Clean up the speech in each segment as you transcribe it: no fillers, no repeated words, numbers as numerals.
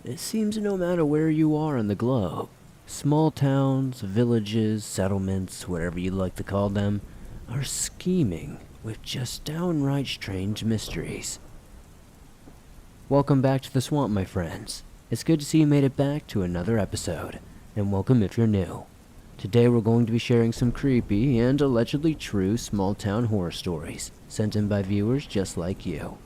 It seems no matter where you are on the globe, small towns, villages, settlements, whatever you like to call them, are scheming with just downright strange mysteries. Welcome back to the swamp, my friends. It's good to see you made it back to another episode, and welcome if you're new. Today we're going to be sharing some creepy and allegedly true small-town horror stories sent in by viewers just like you.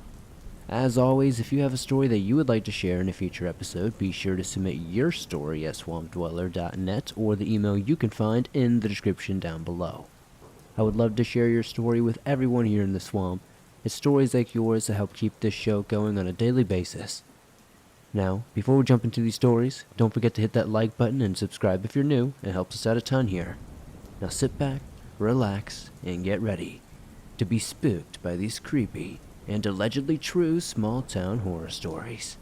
As always, if you have a story that you would like to share in a future episode, be sure to submit your story at swampdweller.net or the email you can find in the description down below. I would love to share your story with everyone here in the swamp. It's stories like yours that help keep this show going on a daily basis. Now, before we jump into these stories, don't forget to hit that like button and subscribe if you're new. It helps us out a ton here. Now sit back, relax, and get ready to be spooked by these creepy and allegedly true small-town horror stories.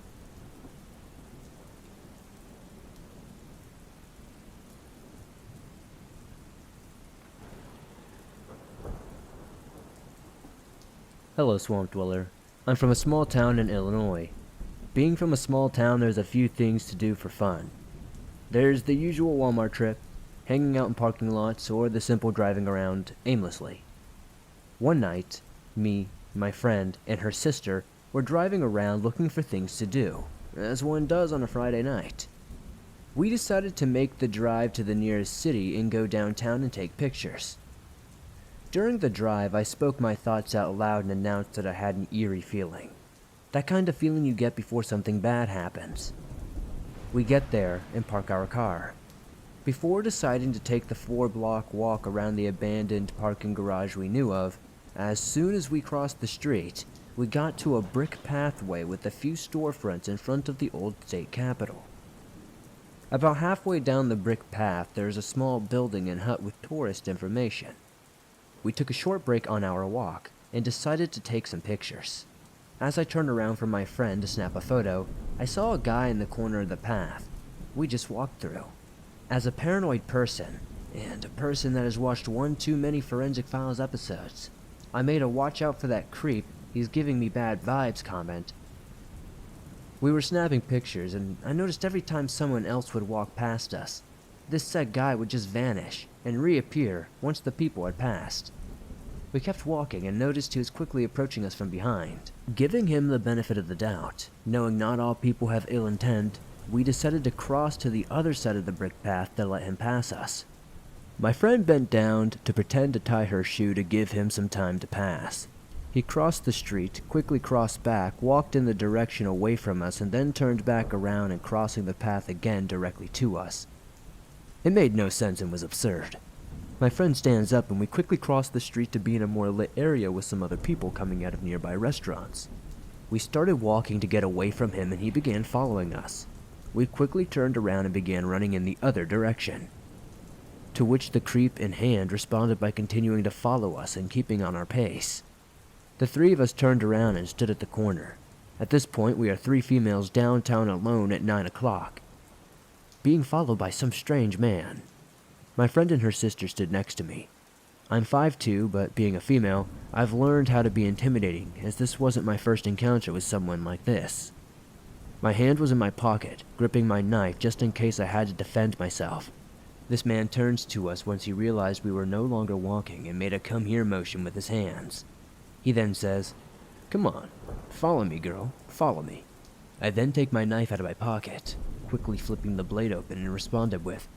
Hello, Swamp Dweller. I'm from a small town in Illinois. Being from a small town, there's a few things to do for fun. There's the usual Walmart trip, hanging out in parking lots, or the simple driving around aimlessly. One night, me, my friend, and her sister were driving around looking for things to do, as one does on a Friday night. We decided to make the drive to the nearest city and go downtown and take pictures. During the drive, I spoke my thoughts out loud and announced that I had an eerie feeling. That kind of feeling you get before something bad happens. We get there and park our car. Before deciding to take the 4-block walk around the abandoned parking garage we knew of, as soon as we crossed the street, we got to a brick pathway with a few storefronts in front of the old state capitol. About halfway down the brick path, there is a small building and hut with tourist information. We took a short break on our walk and decided to take some pictures. As I turned around for my friend to snap a photo, I saw a guy in the corner of the path we just walked through. As a paranoid person, and a person that has watched one too many Forensic Files episodes, I made a watch out for that creep, he's giving me bad vibes comment. We were snapping pictures, and I noticed every time someone else would walk past us, this said guy would just vanish and reappear once the people had passed. We kept walking and noticed he was quickly approaching us from behind. Giving him the benefit of the doubt, knowing not all people have ill intent, we decided to cross to the other side of the brick path to let him pass us. My friend bent down to pretend to tie her shoe to give him some time to pass. He crossed the street, quickly crossed back, walked in the direction away from us, and then turned back around and crossing the path again directly to us. It made no sense and was absurd. My friend stands up and we quickly cross the street to be in a more lit area with some other people coming out of nearby restaurants. We started walking to get away from him and he began following us. We quickly turned around and began running in the other direction. To which the creep in hand responded by continuing to follow us and keeping on our pace. The three of us turned around and stood at the corner. At this point, we are 3 females downtown alone at 9 o'clock, being followed by some strange man. My friend and her sister stood next to me. I'm 5'2", but being a female, I've learned how to be intimidating, as this wasn't my first encounter with someone like this. My hand was in my pocket, gripping my knife just in case I had to defend myself. This man turns to us once he realized we were no longer walking and made a come here motion with his hands. He then says, "Come on, follow me, girl, follow me." I then take my knife out of my pocket, quickly flipping the blade open, and responded with,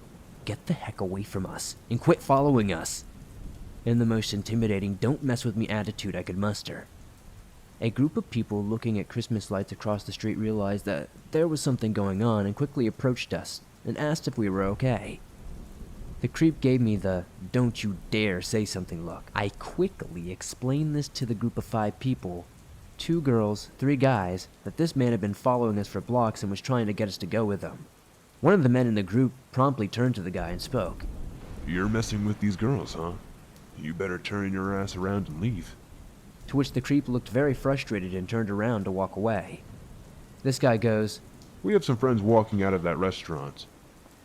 "Get the heck away from us and quit following us," in the most intimidating don't mess with me attitude I could muster. A group of people looking at Christmas lights across the street realized that there was something going on and quickly approached us and asked if we were okay. The creep gave me the "don't you dare say something" look. I quickly explained this to the group of 5 people, 2 girls, 3 guys, that this man had been following us for blocks and was trying to get us to go with him. One of the men in the group promptly turned to the guy and spoke. "You're messing with these girls, huh? You better turn your ass around and leave." To which the creep looked very frustrated and turned around to walk away. This guy goes, "We have some friends walking out of that restaurant."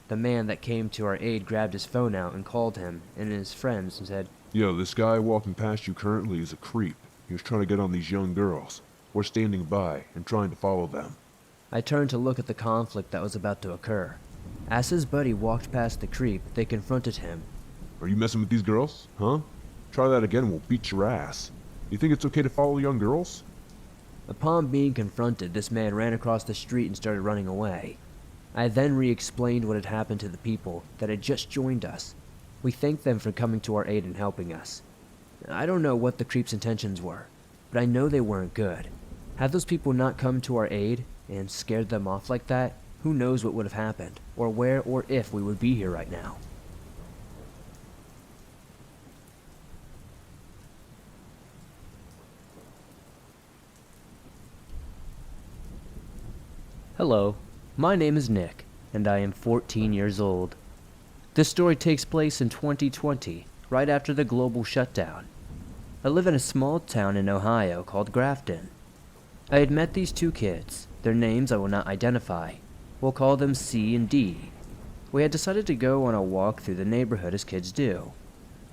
The man that came to our aid grabbed his phone out and called him and his friends and said, "Yo, this guy walking past you currently is a creep. He was trying to get on these young girls. We're standing by and trying to follow them." I turned to look at the conflict that was about to occur. As his buddy walked past the creep, they confronted him. Are you messing with these girls, huh? Try that again and we'll beat your ass. You think it's okay to follow young girls? Upon being confronted, this man ran across the street and started running away. I then re-explained what had happened to the people that had just joined us. We thanked them for coming to our aid and helping us. I don't know what the creep's intentions were, but I know they weren't good. Had those people not come to our aid and scared them off like that, who knows what would have happened, or where or if we would be here right now. Hello, my name is Nick, and I am 14 years old. This story takes place in 2020, right after the global shutdown. I live in a small town in Ohio called Grafton. I had met these two kids. Their names I will not identify. We'll call them C and D. We had decided to go on a walk through the neighborhood as kids do.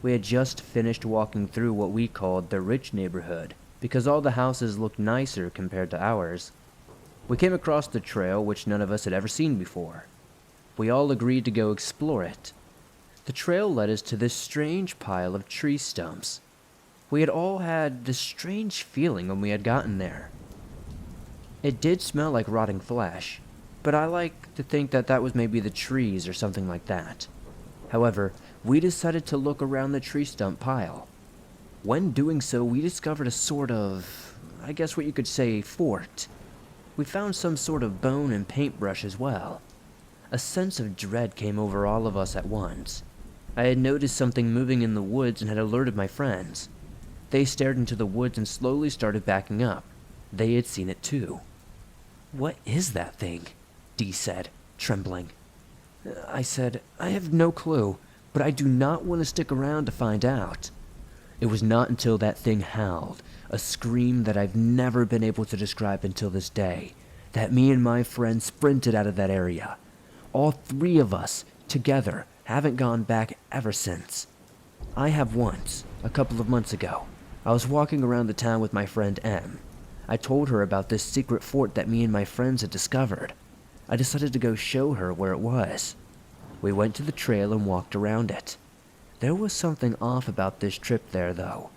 We had just finished walking through what we called the rich neighborhood, because all the houses looked nicer compared to ours. We came across the trail which none of us had ever seen before. We all agreed to go explore it. The trail led us to this strange pile of tree stumps. We had all had this strange feeling when we had gotten there. It did smell like rotting flesh, but I like to think that that was maybe the trees or something like that. However, we decided to look around the tree stump pile. When doing so, we discovered a sort of, I guess what you could say, fort. We found some sort of bone and paintbrush as well. A sense of dread came over all of us at once. I had noticed something moving in the woods and had alerted my friends. They stared into the woods and slowly started backing up. They had seen it too. "What is that thing?" Dee said, trembling. I said, "I have no clue, but I do not want to stick around to find out." It was not until that thing howled, a scream that I've never been able to describe until this day, that me and my friend sprinted out of that area. All three of us, together, haven't gone back ever since. I have once, a couple of months ago. I was walking around the town with my friend M. I told her about this secret fort that me and my friends had discovered. I decided to go show her where it was. We went to the trail and walked around it. There was something off about this trip there, though.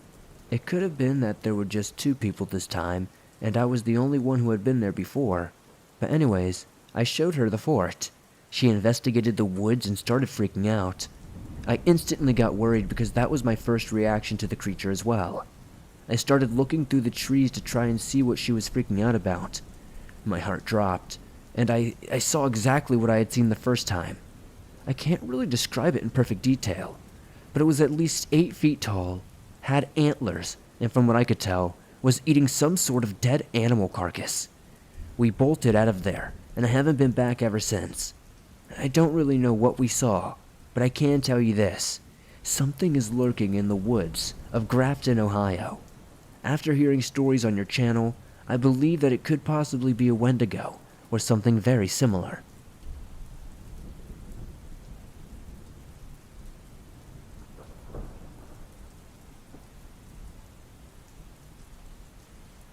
It could have been that there were just two people this time, and I was the only one who had been there before. But anyways, I showed her the fort. She investigated the woods and started freaking out. I instantly got worried because that was my first reaction to the creature as well. I started looking through the trees to try and see what she was freaking out about. My heart dropped, and I saw exactly what I had seen the first time. I can't really describe it in perfect detail, but it was at least 8 feet tall, had antlers, and from what I could tell, was eating some sort of dead animal carcass. We bolted out of there, and I haven't been back ever since. I don't really know what we saw, but I can tell you this. Something is lurking in the woods of Grafton, Ohio. After hearing stories on your channel, I believe that it could possibly be a Wendigo, or something very similar.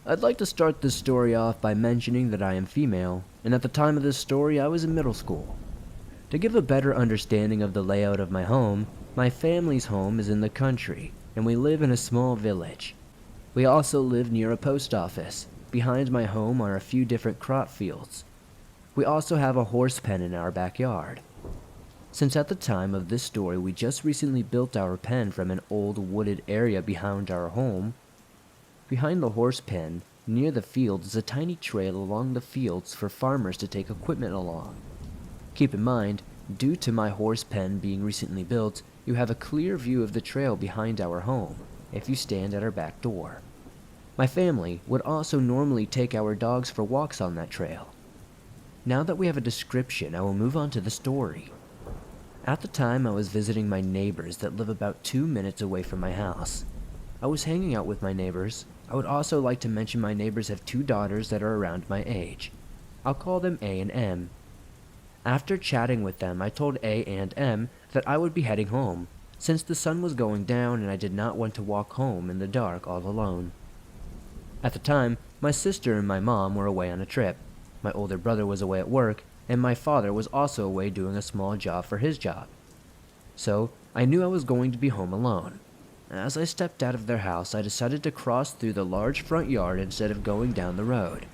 I'd like to start this story off by mentioning that I am female, and at the time of this story I was in middle school. To give a better understanding of the layout of my home, my family's home is in the country, and we live in a small village. We also live near a post office. Behind my home are a few different crop fields. We also have a horse pen in our backyard. Since at the time of this story we just recently built our pen from an old wooded area behind our home, behind the horse pen, near the field, is a tiny trail along the fields for farmers to take equipment along. Keep in mind, due to my horse pen being recently built, you have a clear view of the trail behind our home if you stand at our back door. My family would also normally take our dogs for walks on that trail. Now that we have a description, I will move on to the story. At the time, I was visiting my neighbors that live about 2 minutes away from my house. I was hanging out with my neighbors. I would also like to mention my neighbors have 2 daughters that are around my age. I'll call them A and M. After chatting with them, I told A and M that I would be heading home, since the sun was going down and I did not want to walk home in the dark all alone. At the time, my sister and my mom were away on a trip. My older brother was away at work, and my father was also away doing a small job for his job. So, I knew I was going to be home alone. As I stepped out of their house, I decided to cross through the large front yard instead of going down the road.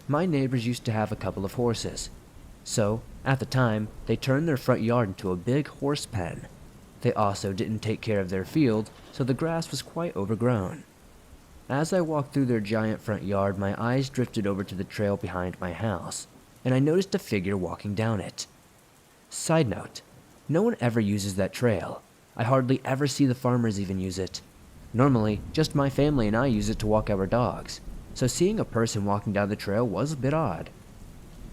My neighbors used to have a couple of horses. So, at the time, they turned their front yard into a big horse pen. They also didn't take care of their field, so the grass was quite overgrown. As I walked through their giant front yard, my eyes drifted over to the trail behind my house, and I noticed a figure walking down it. Side note, no one ever uses that trail. I hardly ever see the farmers even use it. Normally, just my family and I use it to walk our dogs, so seeing a person walking down the trail was a bit odd.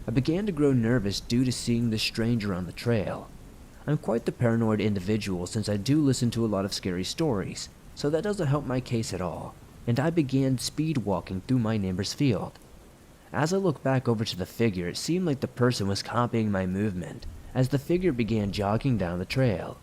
I began to grow nervous due to seeing this stranger on the trail. I'm quite the paranoid individual since I do listen to a lot of scary stories, so that doesn't help my case at all, and I began speed walking through my neighbor's field. As I looked back over to the figure, it seemed like the person was copying my movement, as the figure began jogging down the trail.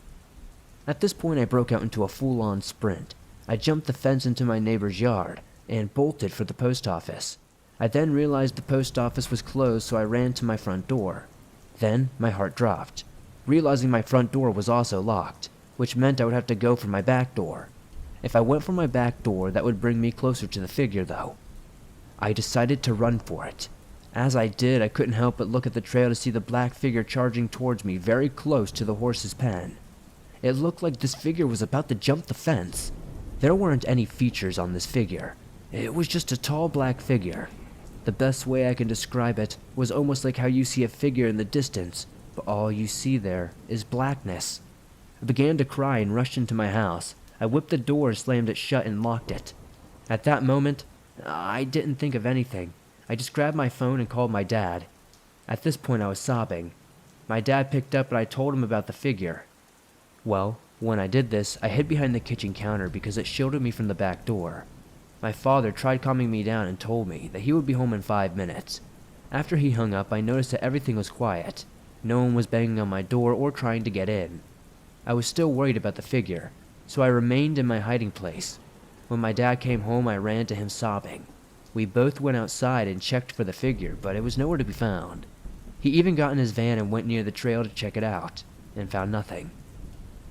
At this point, I broke out into a full-on sprint. I jumped the fence into my neighbor's yard, and bolted for the post office. I then realized the post office was closed, so I ran to my front door. Then, my heart dropped, realizing my front door was also locked, which meant I would have to go for my back door. If I went for my back door, that would bring me closer to the figure, though. I decided to run for it. As I did, I couldn't help but look at the trail to see the black figure charging towards me very close to the horse's pen. It looked like this figure was about to jump the fence. There weren't any features on this figure. It was just a tall black figure. The best way I can describe it was almost like how you see a figure in the distance, but all you see there is blackness. I began to cry and rushed into my house. I whipped the door, slammed it shut, and locked it. At that moment, I didn't think of anything. I just grabbed my phone and called my dad. At this point, I was sobbing. My dad picked up and I told him about the figure. Well, when I did this, I hid behind the kitchen counter because it shielded me from the back door. My father tried calming me down and told me that he would be home in 5 minutes. After he hung up, I noticed that everything was quiet. No one was banging on my door or trying to get in. I was still worried about the figure, so I remained in my hiding place. When my dad came home, I ran to him sobbing. We both went outside and checked for the figure, but it was nowhere to be found. He even got in his van and went near the trail to check it out, and found nothing.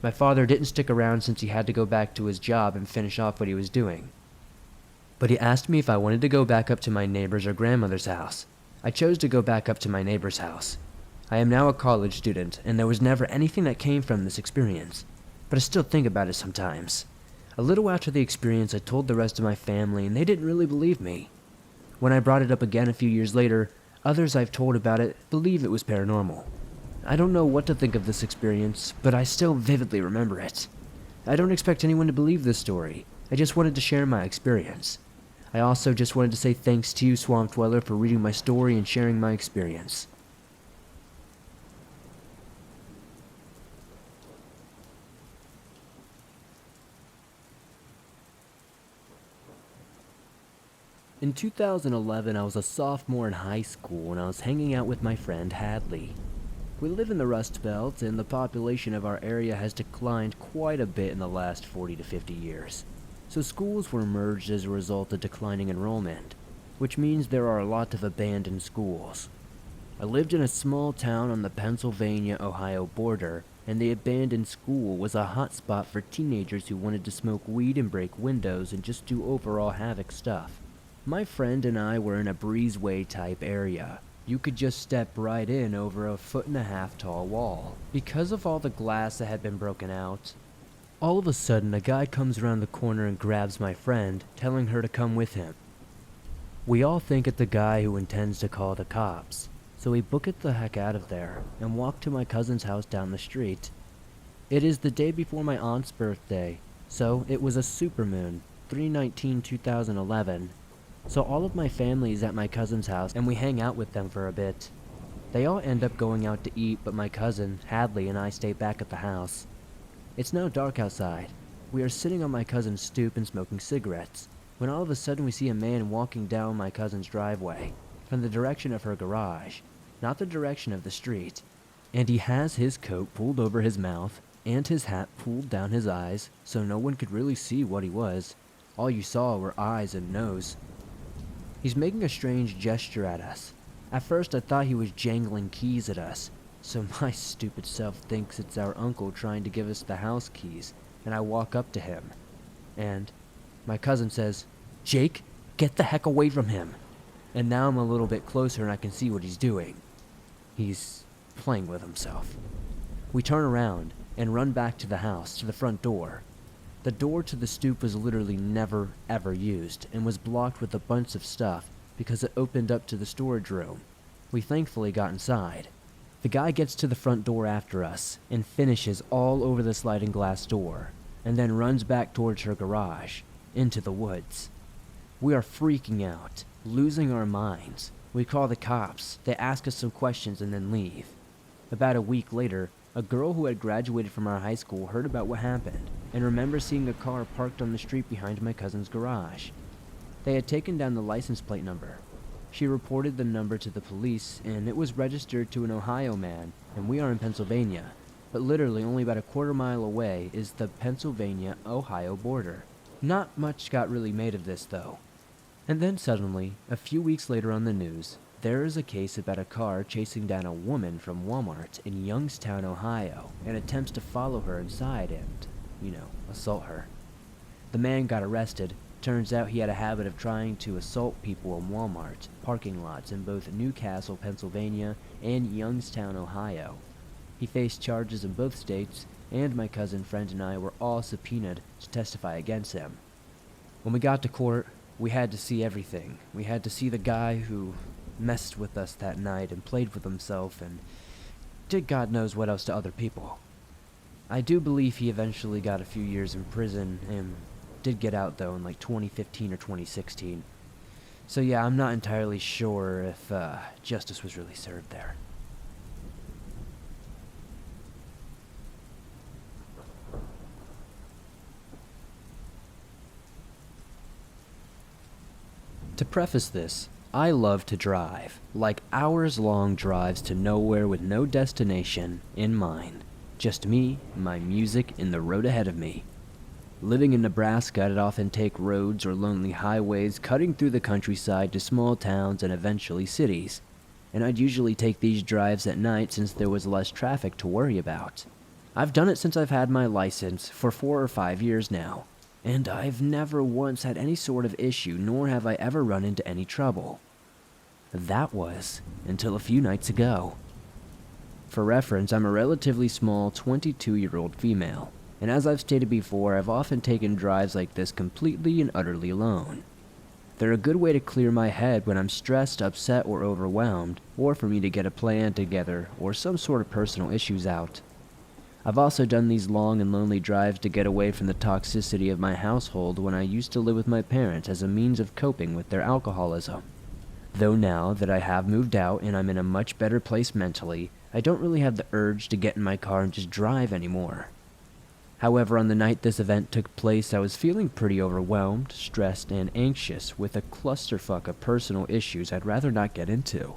My father didn't stick around since he had to go back to his job and finish off what he was doing. But he asked me if I wanted to go back up to my neighbor's or grandmother's house. I chose to go back up to my neighbor's house. I am now a college student, and there was never anything that came from this experience, but I still think about it sometimes. A little after the experience, I told the rest of my family, and they didn't really believe me. When I brought it up again a few years later, others I've told about it believe it was paranormal. I don't know what to think of this experience, but I still vividly remember it. I don't expect anyone to believe this story. I just wanted to share my experience. I also just wanted to say thanks to you, Swamp Dweller, for reading my story and sharing my experience. In 2011, I was a sophomore in high school and I was hanging out with my friend Hadley. We live in the Rust Belt, and the population of our area has declined quite a bit in the last 40 to 50 years. So schools were merged as a result of declining enrollment, which means there are a lot of abandoned schools. I lived in a small town on the Pennsylvania-Ohio border, and the abandoned school was a hot spot for teenagers who wanted to smoke weed and break windows and just do overall havoc stuff. My friend and I were in a breezeway type area. You could just step right in over a 1.5 foot tall wall. Because of all the glass that had been broken out, all of a sudden a guy comes around the corner and grabs my friend, telling her to come with him. We all think it's the guy who intends to call the cops, so we book it the heck out of there and walk to my cousin's house down the street. It is the day before my aunt's birthday, so it was a supermoon, 3/19/2011. So all of my family is at my cousin's house and we hang out with them for a bit. They all end up going out to eat, but my cousin, Hadley, and I stay back at the house. It's now dark outside. We are sitting on my cousin's stoop and smoking cigarettes, when all of a sudden we see a man walking down my cousin's driveway, from the direction of her garage, not the direction of the street. And he has his coat pulled over his mouth, and his hat pulled down his eyes, so no one could really see what he was. All you saw were eyes and nose. He's making a strange gesture at us. At first I thought he was jangling keys at us, so my stupid self thinks it's our uncle trying to give us the house keys, and I walk up to him. And my cousin says, "Jake, get the heck away from him." And now I'm a little bit closer and I can see what he's doing. He's playing with himself. We turn around and run back to the house, to the front door. The door to the stoop was literally never, ever used and was blocked with a bunch of stuff because it opened up to the storage room. We thankfully got inside. The guy gets to the front door after us and finishes all over the sliding glass door, and then runs back towards her garage, into the woods. We are freaking out, losing our minds. We call the cops, they ask us some questions and then leave. About a week later, a girl who had graduated from our high school heard about what happened, and remembers seeing a car parked on the street behind my cousin's garage. They had taken down the license plate number. She reported the number to the police, and it was registered to an Ohio man, and we are in Pennsylvania. But literally only about a quarter-mile away is the Pennsylvania-Ohio border. Not much got really made of this, though. And then suddenly, a few weeks later on the news, there is a case about a car chasing down a woman from Walmart in Youngstown, Ohio, and attempts to follow her inside and, assault her. The man got arrested. Turns out he had a habit of trying to assault people in Walmart parking lots in both Newcastle, Pennsylvania, and Youngstown, Ohio. He faced charges in both states, and my cousin, friend, and I were all subpoenaed to testify against him. When we got to court, we had to see everything. We had to see the guy who messed with us that night and played with himself and did God knows what else to other people. I do believe he eventually got a few years in prison and did get out, though, in like 2015 or 2016. So yeah, I'm not entirely sure if justice was really served there. To preface this, I love to drive, like hours-long drives to nowhere with no destination in mind. Just me, my music, and the road ahead of me. Living in Nebraska, I'd often take roads or lonely highways cutting through the countryside to small towns and eventually cities. And I'd usually take these drives at night since there was less traffic to worry about. I've done it since I've had my license for 4 or 5 years now. And I've never once had any sort of issue, nor have I ever run into any trouble. That was until a few nights ago. For reference, I'm a relatively small 22-year-old female, and as I've stated before, I've often taken drives like this completely and utterly alone. They're a good way to clear my head when I'm stressed, upset, or overwhelmed, or for me to get a plan together, or some sort of personal issues out. I've also done these long and lonely drives to get away from the toxicity of my household when I used to live with my parents as a means of coping with their alcoholism. Though now that I have moved out and I'm in a much better place mentally, I don't really have the urge to get in my car and just drive anymore. However, on the night this event took place, I was feeling pretty overwhelmed, stressed, and anxious with a clusterfuck of personal issues I'd rather not get into.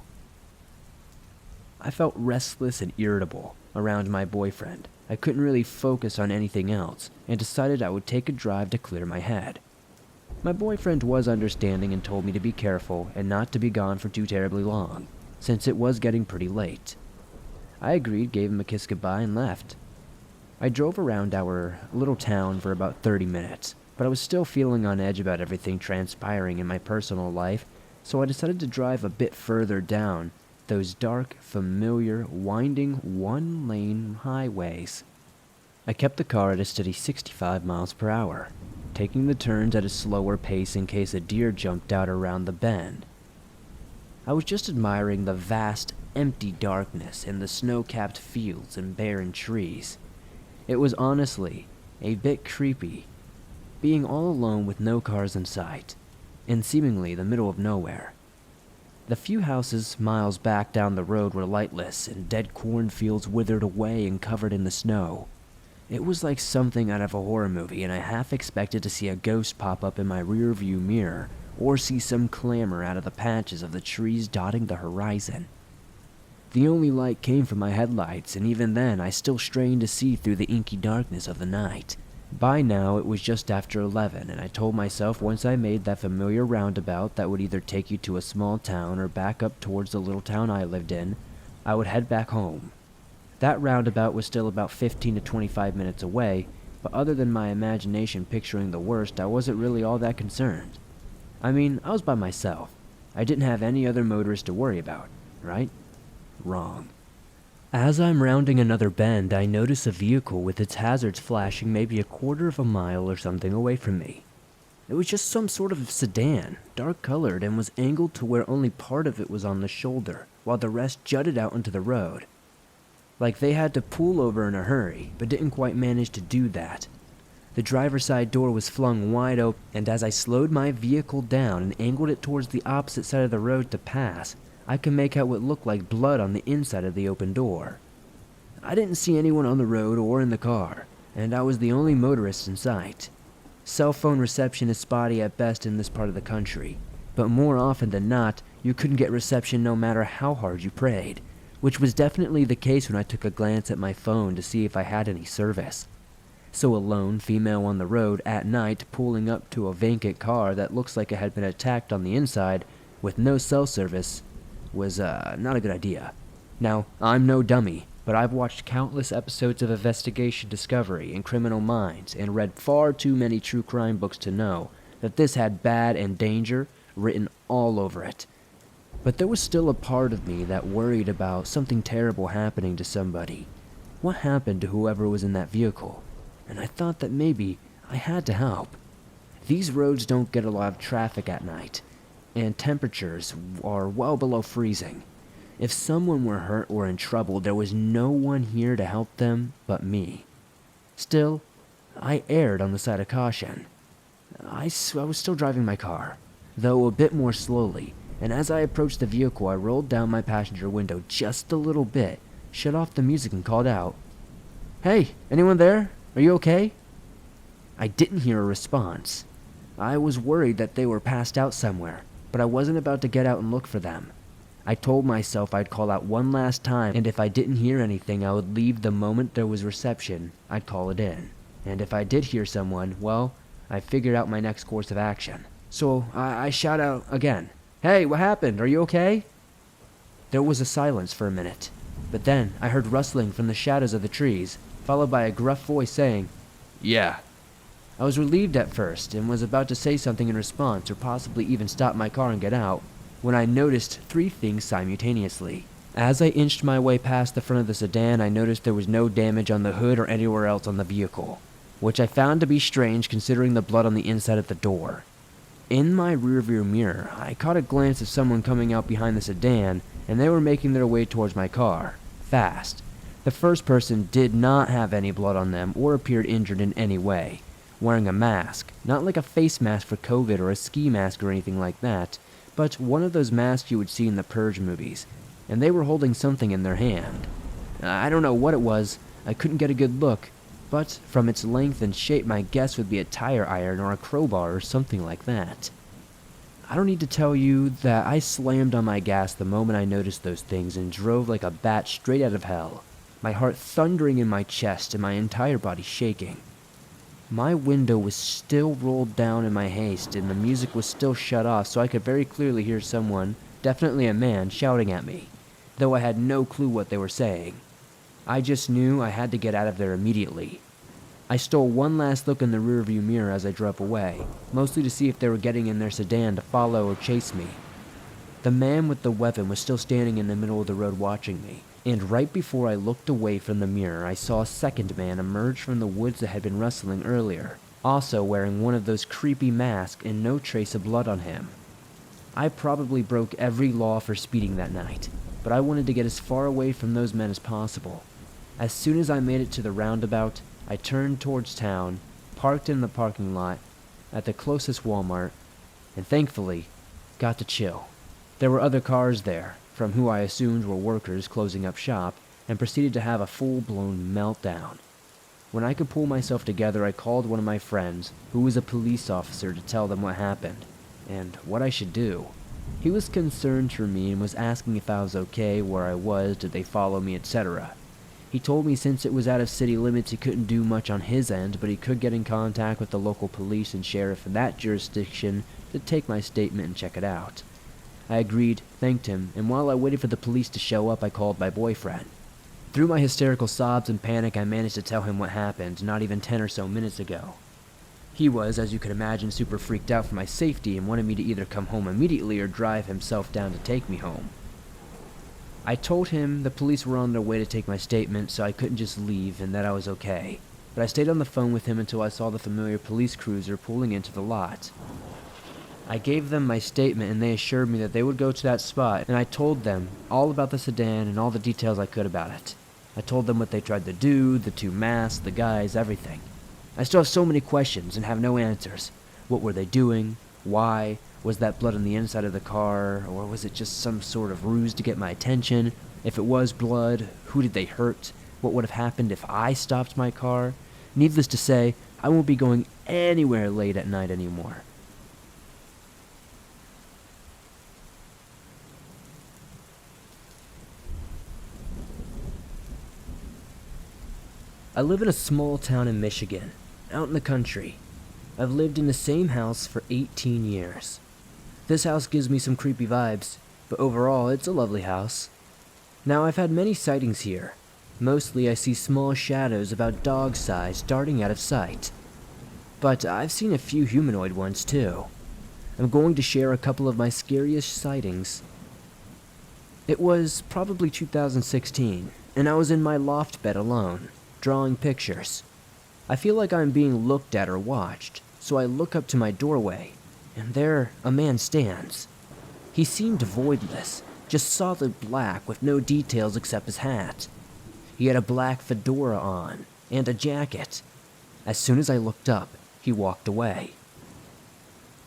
I felt restless and irritable around my boyfriend. I couldn't really focus on anything else, and decided I would take a drive to clear my head. My boyfriend was understanding and told me to be careful and not to be gone for too terribly long, since it was getting pretty late. I agreed, gave him a kiss goodbye, and left. I drove around our little town for about 30 minutes, but I was still feeling on edge about everything transpiring in my personal life, so I decided to drive a bit further down those dark, familiar, winding, one-lane highways. I kept the car at a steady 65 miles per hour, taking the turns at a slower pace in case a deer jumped out around the bend. I was just admiring the vast, empty darkness and the snow-capped fields and barren trees. It was honestly a bit creepy, being all alone with no cars in sight, in seemingly the middle of nowhere. The few houses miles back down the road were lightless, and dead cornfields withered away and covered in the snow. It was like something out of a horror movie, and I half expected to see a ghost pop up in my rearview mirror, or see some clamor out of the patches of the trees dotting the horizon. The only light came from my headlights, and even then I still strained to see through the inky darkness of the night. By now, it was just after 11, and I told myself once I made that familiar roundabout that would either take you to a small town or back up towards the little town I lived in, I would head back home. That roundabout was still about 15 to 25 minutes away, but other than my imagination picturing the worst, I wasn't really all that concerned. I mean, I was by myself. I didn't have any other motorist to worry about, right? Wrong. As I'm rounding another bend, I notice a vehicle with its hazards flashing maybe a quarter of a mile or something away from me. It was just some sort of sedan, dark colored, and was angled to where only part of it was on the shoulder, while the rest jutted out onto the road. Like they had to pull over in a hurry, but didn't quite manage to do that. The driver's side door was flung wide open, and as I slowed my vehicle down and angled it towards the opposite side of the road to pass, I could make out what looked like blood on the inside of the open door. I didn't see anyone on the road or in the car, and I was the only motorist in sight. Cell phone reception is spotty at best in this part of the country, but more often than not, you couldn't get reception no matter how hard you prayed, which was definitely the case when I took a glance at my phone to see if I had any service. So a lone female on the road at night pulling up to a vacant car that looks like it had been attacked on the inside with no cell service was not a good idea. Now, I'm no dummy, but I've watched countless episodes of Investigation Discovery and Criminal Minds and read far too many true crime books to know that this had bad and danger written all over it. But there was still a part of me that worried about something terrible happening to somebody. What happened to whoever was in that vehicle? And I thought that maybe I had to help. These roads don't get a lot of traffic at night, and temperatures are well below freezing. If someone were hurt or in trouble, there was no one here to help them but me. Still, I erred on the side of caution. I was still driving my car, though a bit more slowly, and as I approached the vehicle, I rolled down my passenger window just a little bit, shut off the music, and called out, "Hey, anyone there? Are you okay?" I didn't hear a response. I was worried that they were passed out somewhere, but I wasn't about to get out and look for them. I told myself I'd call out one last time, and if I didn't hear anything, I would leave the moment there was reception. I'd call it in. And if I did hear someone, well, I figured out my next course of action. So I shout out again, "Hey, what happened? Are you okay?" There was a silence for a minute, but then I heard rustling from the shadows of the trees, followed by a gruff voice saying, "Yeah." I was relieved at first and was about to say something in response or possibly even stop my car and get out, when I noticed three things simultaneously. As I inched my way past the front of the sedan, I noticed there was no damage on the hood or anywhere else on the vehicle, which I found to be strange considering the blood on the inside of the door. In my rearview mirror, I caught a glance of someone coming out behind the sedan, and they were making their way towards my car, fast. The first person did not have any blood on them or appeared injured in any way, wearing a mask, not like a face mask for COVID or a ski mask or anything like that, but one of those masks you would see in the Purge movies, and they were holding something in their hand. I don't know what it was, I couldn't get a good look, but from its length and shape my guess would be a tire iron or a crowbar or something like that. I don't need to tell you that I slammed on my gas the moment I noticed those things and drove like a bat straight out of hell, my heart thundering in my chest and my entire body shaking. My window was still rolled down in my haste, and the music was still shut off, so I could very clearly hear someone, definitely a man, shouting at me, though I had no clue what they were saying. I just knew I had to get out of there immediately. I stole one last look in the rearview mirror as I drove away, mostly to see if they were getting in their sedan to follow or chase me. The man with the weapon was still standing in the middle of the road watching me, and right before I looked away from the mirror, I saw a second man emerge from the woods that had been rustling earlier, also wearing one of those creepy masks and no trace of blood on him. I probably broke every law for speeding that night, but I wanted to get as far away from those men as possible. As soon as I made it to the roundabout, I turned towards town, parked in the parking lot at the closest Walmart, and thankfully, got to chill. There were other cars there, from who I assumed were workers closing up shop, and proceeded to have a full-blown meltdown. When I could pull myself together, I called one of my friends, who was a police officer, to tell them what happened, and what I should do. He was concerned for me and was asking if I was okay, where I was, did they follow me, etc. He told me since it was out of city limits he couldn't do much on his end, but he could get in contact with the local police and sheriff in that jurisdiction to take my statement and check it out. I agreed, thanked him, and while I waited for the police to show up, I called my boyfriend. Through my hysterical sobs and panic, I managed to tell him what happened not even 10 or so minutes ago. He was, as you could imagine, super freaked out for my safety and wanted me to either come home immediately or drive himself down to take me home. I told him the police were on their way to take my statement, so I couldn't just leave and that I was okay. But I stayed on the phone with him until I saw the familiar police cruiser pulling into the lot. I gave them my statement and they assured me that they would go to that spot, and I told them all about the sedan and all the details I could about it. I told them what they tried to do, the two masks, the guys, everything. I still have so many questions and have no answers. What were they doing? Why? Was that blood on the inside of the car, or was it just some sort of ruse to get my attention? If it was blood, who did they hurt? What would have happened if I stopped my car? Needless to say, I won't be going anywhere late at night anymore. I live in a small town in Michigan, out in the country. I've lived in the same house for 18 years. This house gives me some creepy vibes, but overall it's a lovely house. Now I've had many sightings here. Mostly I see small shadows about dog size darting out of sight. But I've seen a few humanoid ones too. I'm going to share a couple of my scariest sightings. It was probably 2016, and I was in my loft bed alone, drawing pictures. I feel like I'm being looked at or watched, so I look up to my doorway, and there a man stands. He seemed voidless, just solid black with no details except his hat. He had a black fedora on, and a jacket. As soon as I looked up, he walked away.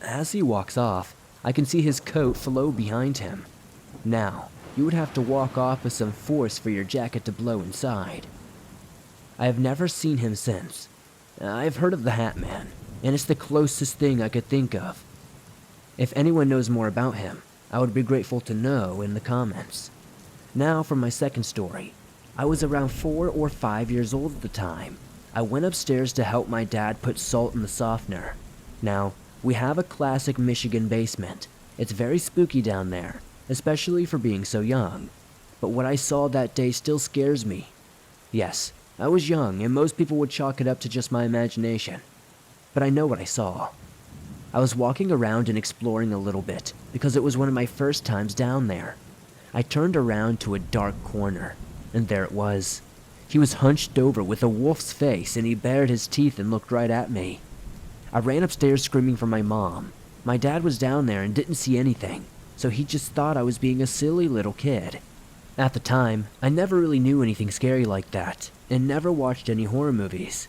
As he walks off, I can see his coat flow behind him. Now, you would have to walk off with some force for your jacket to blow inside. I have never seen him since. I've heard of the Hat Man, and it's the closest thing I could think of. If anyone knows more about him, I would be grateful to know in the comments. Now for my second story. I was around 4 or 5 years old at the time. I went upstairs to help my dad put salt in the softener. Now, we have a classic Michigan basement. It's very spooky down there, especially for being so young. But what I saw that day still scares me. Yes, I was young, and most people would chalk it up to just my imagination. But I know what I saw. I was walking around and exploring a little bit, because it was one of my first times down there. I turned around to a dark corner, and there it was. He was hunched over with a wolf's face, and he bared his teeth and looked right at me. I ran upstairs screaming for my mom. My dad was down there and didn't see anything, so he just thought I was being a silly little kid. At the time, I never really knew anything scary like that, and never watched any horror movies.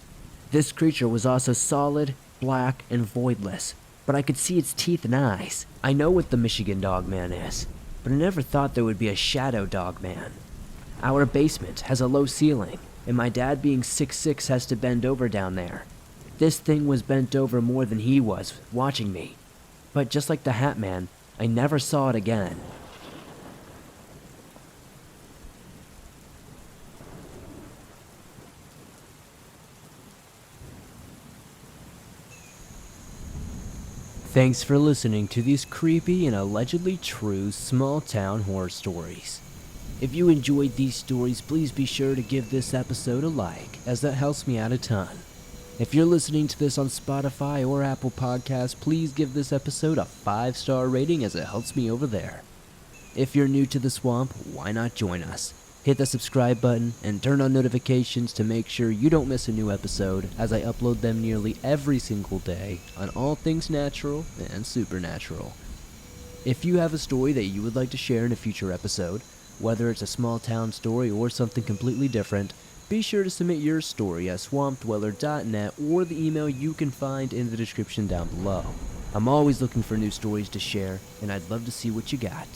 This creature was also solid, black, and voidless, but I could see its teeth and eyes. I know what the Michigan Dog Man is, but I never thought there would be a Shadow Dog Man. Our basement has a low ceiling, and my dad being 6'6" has to bend over down there. This thing was bent over more than he was, watching me. But just like the Hat Man, I never saw it again. Thanks for listening to these creepy and allegedly true small-town horror stories. If you enjoyed these stories, please be sure to give this episode a like, as that helps me out a ton. If you're listening to this on Spotify or Apple Podcasts, please give this episode a 5-star rating, as it helps me over there. If you're new to the swamp, why not join us? Hit the subscribe button and turn on notifications to make sure you don't miss a new episode, as I upload them nearly every single day on all things natural and supernatural. If you have a story that you would like to share in a future episode, whether it's a small town story or something completely different, be sure to submit your story at swampdweller.net or the email you can find in the description down below. I'm always looking for new stories to share, and I'd love to see what you got.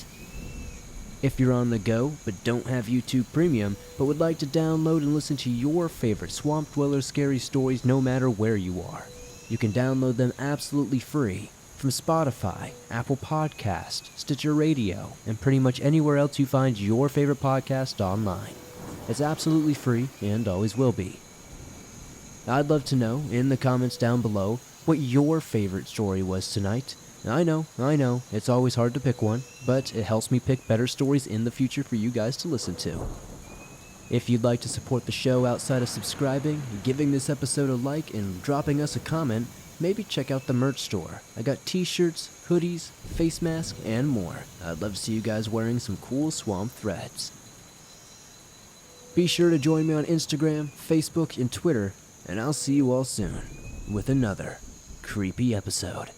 If you're on the go, but don't have YouTube Premium, but would like to download and listen to your favorite Swamp Dweller scary stories no matter where you are, you can download them absolutely free from Spotify, Apple Podcast, Stitcher Radio, and pretty much anywhere else you find your favorite podcast online. It's absolutely free and always will be. I'd love to know in the comments down below what your favorite story was tonight. I know, it's always hard to pick one, but it helps me pick better stories in the future for you guys to listen to. If you'd like to support the show outside of subscribing, giving this episode a like, and dropping us a comment, maybe check out the merch store. I got t-shirts, hoodies, face masks, and more. I'd love to see you guys wearing some cool swamp threads. Be sure to join me on Instagram, Facebook, and Twitter, and I'll see you all soon with another creepy episode.